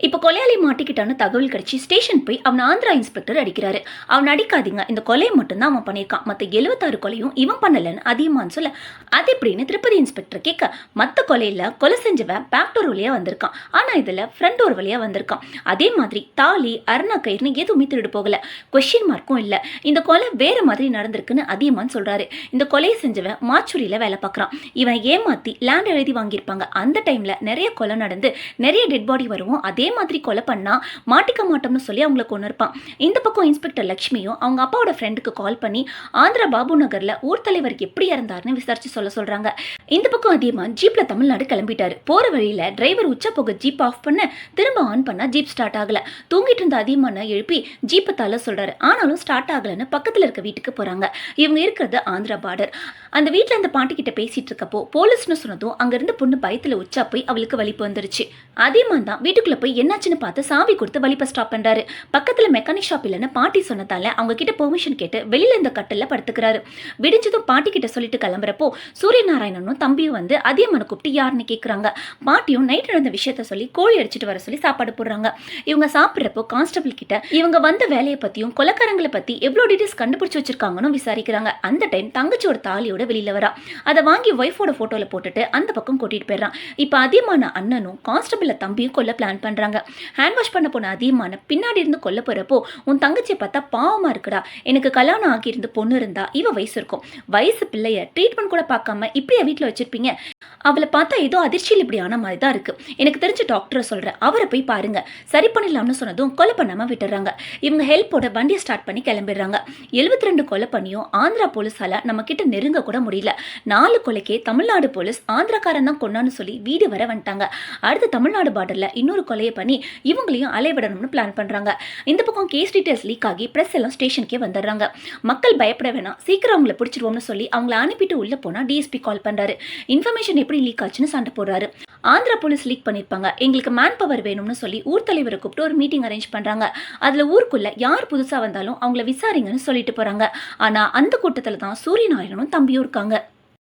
இப்போ கொலையாளி மாட்டிக்கிட்டான்னு தகவல் கிடைச்சி ஸ்டேஷன் போய் அவன் ஆந்திரா இன்ஸ்பெக்டர் அடிக்கிறாரு. அவன் அடிக்காதீங்க, இந்த கொலையை மட்டும்தான் அவன் பண்ணியிருக்கான், மற்ற 76 கொலையும் இவன் பண்ணலன்னு அதிகமான்னு சொல்ல, அது எப்படின்னு திருப்பதி இன்ஸ்பெக்டர் கேட்க, மற்ற கொலையில் கொலை செஞ்சவன் பேக் டோர் வழியாக வந்திருக்கான், ஆனால் இதில் ஃப்ரண்ட் டோர் வழியாக வந்திருக்கான். அதே மாதிரி தாலி அருணா கயிறுன்னு எதுவுமே திருடு போகல, கொஸ்டின் மார்க்கும் இல்லை. இந்த கொலை வேற மாதிரி நடந்திருக்குன்னு அதிகமான்னு சொல்றாரு. இந்த கொலையை செஞ்சவன் மாச்சூரியில் வேலை பார்க்குறான். இவன் ஏமாத்தி லேண்ட் எழுதி வாங்கியிருப்பாங்க. அந்த டைமில் நிறைய கொலை நடந்து நிறைய டெட் பாடி வருவோம். அதே மாதிரி கொலை பண்ணா மாட்டிக்க மாட்டோம்னு சொல்லி அவங்கள கொண்டு இருப்பான். இந்த பக்கம் இன்ஸ்பெக்டர் லட்சுமியும் அவங்க அப்பாவோட ஃப்ரெண்டுக்கு கால் பண்ணி ஆந்திரா பாபு நகர்ல ஊர் தலைவர் எப்படி இறந்தாருன்னு விசாரிச்சு சொல்றாங்க. இந்த பக்கம் அதிகமாக ஜீப்ல தமிழ்நாடு கிளம்பிட்டாரு. போற வழியில டிரைவர் உச்ச போக ஜீப் ஆஃப் பண்ண திரும்ப ஆன் பண்ணா ஜீப் ஸ்டார்ட் ஆகல. தூங்கிட்டு இருந்த அதிகமான எழுப்பி ஜீப்பை தள்ள சொல்றாரு. ஆனாலும் ஸ்டார்ட் ஆகலன்னு பக்கத்துல இருக்க வீட்டுக்கு போறாங்க. இவங்க இருக்கிறது ஆந்திரா பார்டர். அந்த வீட்டுல அந்த பாட்டி கிட்ட பேசிட்டு இருக்கப்போ போலீஸ்னு சொன்னதும் அங்க இருந்து பொண்ணு பயத்துல உச்சா போய் அவளுக்கு வலிப்பு வந்துருச்சு. அதிகமான் தான் வீட்டுக்குள்ள போய் என்னாச்சுன்னு பார்த்து சாவி கொடுத்து வலிப்பை ஸ்டாப் பண்றாரு. பக்கத்துல மெக்கானிக் ஷாப் இல்லைன்னு பாட்டி சொன்னதால அவங்க கிட்ட பெர்மிஷன் கேட்டு வெளியில இந்த கட்டில படுத்துக்கிறாரு. விடிஞ்சதும் பாட்டி கிட்ட சொல்லிட்டு கிளம்புறப்போ சூரியநாராயணனும் தம்பியும் வந்து அதிகமான கூப்பிட்டு யாருன்னு கேட்குறாங்க. பாட்டியும் நைட் நடந்த விஷயத்த சொல்லி கோழி அடிச்சுட்டு வர சொல்லி சாப்பாடு போடுறாங்க. இவங்க சாப்பிட்றப்போ கான்ஸ்டபிள் கிட்ட இவங்க வந்த வேலையை பத்தியும் கொலைக்காரங்களை பத்தி எவ்வளவு டீடைல்ஸ் கண்டுபிடிச்சு வச்சிருக்காங்கன்னு விசாரிக்கிறாங்க. அந்த டைம் தங்கச்சியோட தாலியோட வெளியில வரா. அதை வாங்கி ஒய்ஃபோட போட்டோல போட்டுட்டு அந்த பக்கம் கூட்டிட்டு போயிடறான். இப்ப அதிகமான அண்ணனும் கான்ஸ்டபிள் தம்பியும் கொல்ல பிளான் பண்றாங்க. ஹேண்ட் வாஷ் பண்ண போன அதிகமான பின்னாடி இருந்து கொல்ல போறப்போ, உன் தங்கச்சியை பார்த்தா பாவமா இருக்குடா, எனக்கு கல்யாணம் ஆகியிருந்து பொண்ணு இருந்தா இவ வயசு இருக்கும், வயசு பிள்ளைய ட்ரீட்மெண்ட் கூட பார்க்காம இப்படியா வீட்டில் வச்சிருப்பீங்க, அவளை பார்த்தா ஏதோ அதிர்ச்சியில் இப்படி ஆன மாதிரி தான் இருக்கு, எனக்கு தெரிஞ்ச டாக்டரை சொல்றேன், அவரை போய் பாருங்க, சரி பண்ணிடலாம்னு சொன்னதும் கொலை பண்ணாம விட்டுறாங்க. இவங்க ஹெல்ப்போட வண்டியை ஸ்டார்ட் பண்ணி கிளம்பிடுறாங்க. 72 கொலை பண்ணியும் ஆந்திரா போலீஸால நம்ம கிட்ட நெருங்க கூட முடியல. 4 கொலைக்கே தமிழ்நாடு போலீஸ் ஆந்திராக்காரன் தான் கொண்டான்னு சொல்லி வீடு வர வந்துட்டாங்க. அடுத்து தமிழ்நாடு பார்டர்ல இன்னொரு கொலையை பண்ணி இவங்களையும் அலைவிடணும்னு பிளான் பண்றாங்க. இந்த பக்கம் கேஸ் டீடைல்ஸ் லீக் ஆகி பிரஸ் எல்லாம் ஸ்டேஷனுக்கே வந்துடுறாங்க. மக்கள் பயப்பட வேணாம், சீக்கிரம் அவங்களை பிடிச்சிருவோம்னு சொல்லி அவங்களை அனுப்பிட்டு உள்ள போனா டிஎஸ்பி கால் பண்றாரு. இன்ஃபர்மேஷன் எப்படி லீக் ஆச்சுன்னு சண்டை போடுறாரு. ஆந்திரா போலீஸ் லீக் பண்ணிருப்பாங்க, எங்களுக்கு மேன் பவர் வேணும்னு சொல்லி ஊர் தலைவரை கூப்பிட்டு ஒரு மீட்டிங் அரேஞ்ச் பண்றாங்க. அதுல ஊருக்குள்ள யார் புதுசா வந்தாலும் அவங்கள விசாரிங்கன்னு சொல்லிட்டு போறாங்க. ஆனா அந்த கூட்டத்துல தான் சூரியநாராயணனும் தம்பியும் இருக்காங்க.